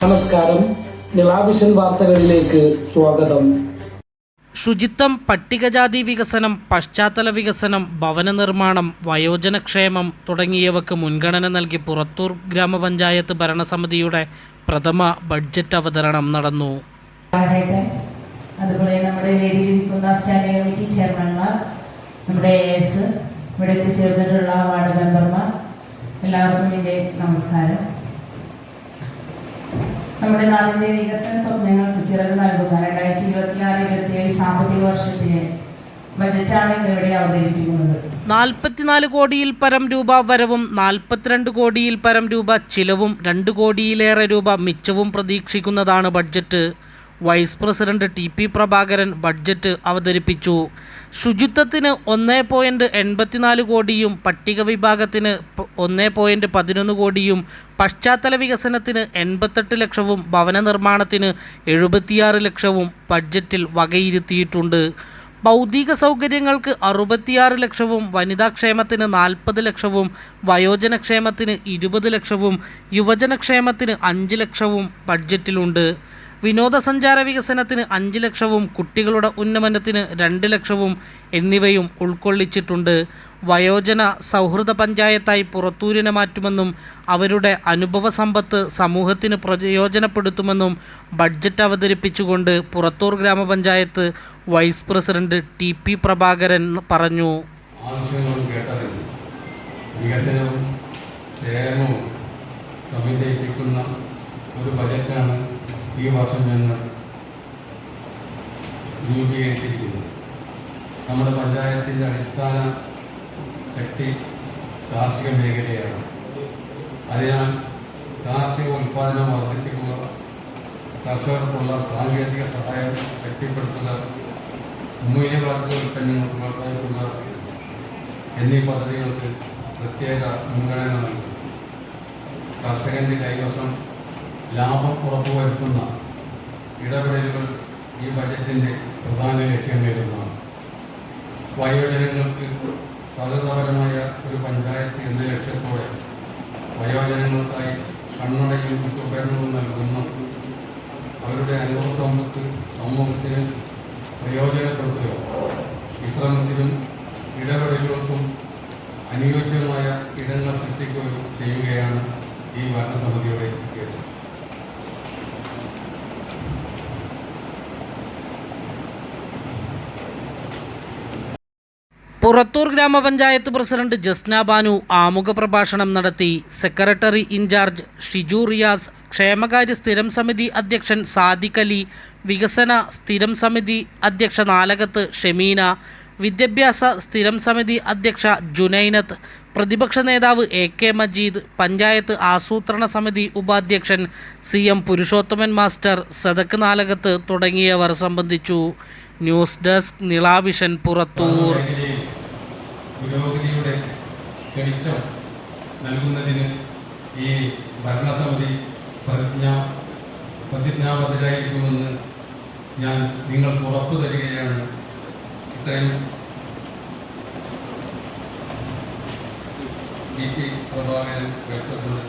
നമസ്കാരം, നിളാവിഷൻ വാർത്തകളിലേക്ക് സ്വാഗതം. ശുചിത്വം, പട്ടികജാതി വികസനം, പശ്ചാത്തല വികസനം, ഭവന നിർമ്മാണം, വയോജനക്ഷേമം തുടങ്ങിയവക്ക് മുൻഗണന നൽകി പുറത്തൂർ ഗ്രാമപഞ്ചായത്ത് ഭരണസമിതിയുടെ പ്രഥമ ബഡ്ജറ്റ് അവതരണം നടന്നു. അതുപോലെ നമ്മുടെ വേദിയിലിരിക്കുന്ന സ്റ്റാൻഡിംഗ് കമ്മിറ്റി ചെയർമാൻമാർ, നമ്മുടെ AS, ഇവിടെ എത്തിച്ചേർന്നിട്ടുള്ള വാർഡ് മെമ്പർമാർ, എല്ലാവർക്കും എൻ്റെ നമസ്കാരം. നമ്മുടെ നാടിൻ്റെ വികസന സ്വപ്നങ്ങൾക്ക് ചിറക് നൽകുന്ന 2026-27 സാമ്പത്തിക വർഷത്തിലെ ബജറ്റാണ് ഇന്നിവിടെ അവതരിപ്പിക്കുന്നത്. 44 കോടിയിൽ പരം രൂപ വരവും 42 കോടിയിൽ പരം രൂപ ചിലവും 2 കോടിയിലേറെ രൂപ മിച്ചവും പ്രതീക്ഷിക്കുന്നതാണ് budget. Vice president TP Prabhakaran budget അവതരിപ്പിച്ചു. ശുചിത്വത്തിന് 1.84 കോടിയും പട്ടിക വിഭാഗത്തിന് 1.11 കോടിയും പശ്ചാത്തല വികസനത്തിന് 88 ലക്ഷവും ഭവന നിർമ്മാണത്തിന് 76 ലക്ഷവും ബഡ്ജറ്റിൽ വകയിരുത്തിയിട്ടുണ്ട്. ഭൗതിക സൗകര്യങ്ങൾക്ക് 66 ലക്ഷവും വനിതാക്ഷേമത്തിന് 40 ലക്ഷവും വയോജനക്ഷേമത്തിന് 20 ലക്ഷവും യുവജനക്ഷേമത്തിന് 5 ലക്ഷവും ബഡ്ജറ്റിലുണ്ട്. വിനോദസഞ്ചാര വികസനത്തിന് 5 ലക്ഷവും കുട്ടികളുടെ ഉന്നമനത്തിന് 2 ലക്ഷവും എന്നിവയും ഉൾക്കൊള്ളിച്ചിട്ടുണ്ട്. വയോജന സൗഹൃദ പഞ്ചായത്തായി പുറത്തൂരിനെ മാറ്റുമെന്നും അവരുടെ അനുഭവ സമ്പത്ത് സമൂഹത്തിന് പ്രയോജനപ്പെടുത്തുമെന്നും ബഡ്ജറ്റ് അവതരിപ്പിച്ചുകൊണ്ട് പുറത്തൂർ ഗ്രാമപഞ്ചായത്ത് വൈസ് പ്രസിഡന്റ് TP പ്രഭാകരൻ പറഞ്ഞു. വികസനവും ക്ഷേമവും സമന്വയിപ്പിക്കുന്ന ഒരു ബജറ്റാണ് ഈ വർഷം ഞങ്ങൾ രൂപീകരിച്ചിരിക്കുന്നത്. നമ്മുടെ പഞ്ചായത്തിൻ്റെ അടിസ്ഥാന ശക്തി കാർഷിക മേഖലയാണ്. അതിനാൽ കാർഷിക ഉൽപ്പാദനം വർദ്ധിപ്പിക്കുക, കർഷകർക്കുള്ള സാങ്കേതിക സഹായം ശക്തിപ്പെടുത്തുക, മൂല്യവർദ്ധിത ഉൽപ്പന്നങ്ങൾ പ്രോത്സാഹിപ്പിക്കുക എന്നീ പദ്ധതികൾക്ക് പ്രത്യേക മുൻഗണന നൽകും. കർഷകൻ്റെ കൈവശം ലാഭം ഉറപ്പുവരുത്തുന്ന ഇടപെടലുകൾ ഈ ബജറ്റിൻ്റെ പ്രധാന ലക്ഷ്യങ്ങളാണ്. വയോജനങ്ങൾക്ക് സൗഹൃദപരമായ ഒരു പഞ്ചായത്ത് എന്ന ലക്ഷ്യത്തോടെ വയോജനങ്ങൾക്കായി കണ്ണടയും മറ്റു ഉപകരണങ്ങളും നൽകുന്ന അവരുടെ അനുഭവ സമ്പത്ത് സമൂഹത്തിന് പ്രയോജനപ്പെടുത്തുകയോ വിശ്രമത്തിനും ഇടപെടലുകൾക്കും അനുയോജ്യമായ ഇടങ്ങൾ സൃഷ്ടിക്കുകയോ ചെയ്യുകയാണ് ഈ ഭരണസമിതിയുടെ ഉദ്ദേശം. പുറത്തൂർ ഗ്രാമപഞ്ചായത്ത് പ്രസിഡന്റ് ജസ്ന ബാനു ആമുഖ പ്രഭാഷണം നടത്തി. സെക്രട്ടറി ഇൻചാർജ് ഷിജു റിയാസ്, ക്ഷേമകാര്യ സ്ഥിരം സമിതി അധ്യക്ഷൻ സാദിഖ് അലി, വികസന സ്ഥിരം സമിതി അധ്യക്ഷ നാലകത്ത് ഷെമീന, വിദ്യാഭ്യാസ സ്ഥിരം സമിതി അധ്യക്ഷ ജുനൈനത്ത്, പ്രതിപക്ഷ നേതാവ് AK മജീദ്, പഞ്ചായത്ത് ആസൂത്രണ സമിതി ഉപാധ്യക്ഷൻ CM പുരുഷോത്തമൻ മാസ്റ്റർ, സദക്ക് നാലകത്ത് തുടങ്ങിയവർ സംബന്ധിച്ചു. News desk Nilavision, Purathur. പുരോഗതിയുടെ വെളിച്ചം നൽകുന്നതിന് ഈ ഭരണസമിതി പ്രതിജ്ഞാബദ്ധരായിരിക്കുമെന്ന് ഞാൻ നിങ്ങൾക്ക് ഉറപ്പു തരികയാണ്. ഇത്രയും TP പ്രഭാകരൻ, വൈസ് പ്രസിഡന്റ്.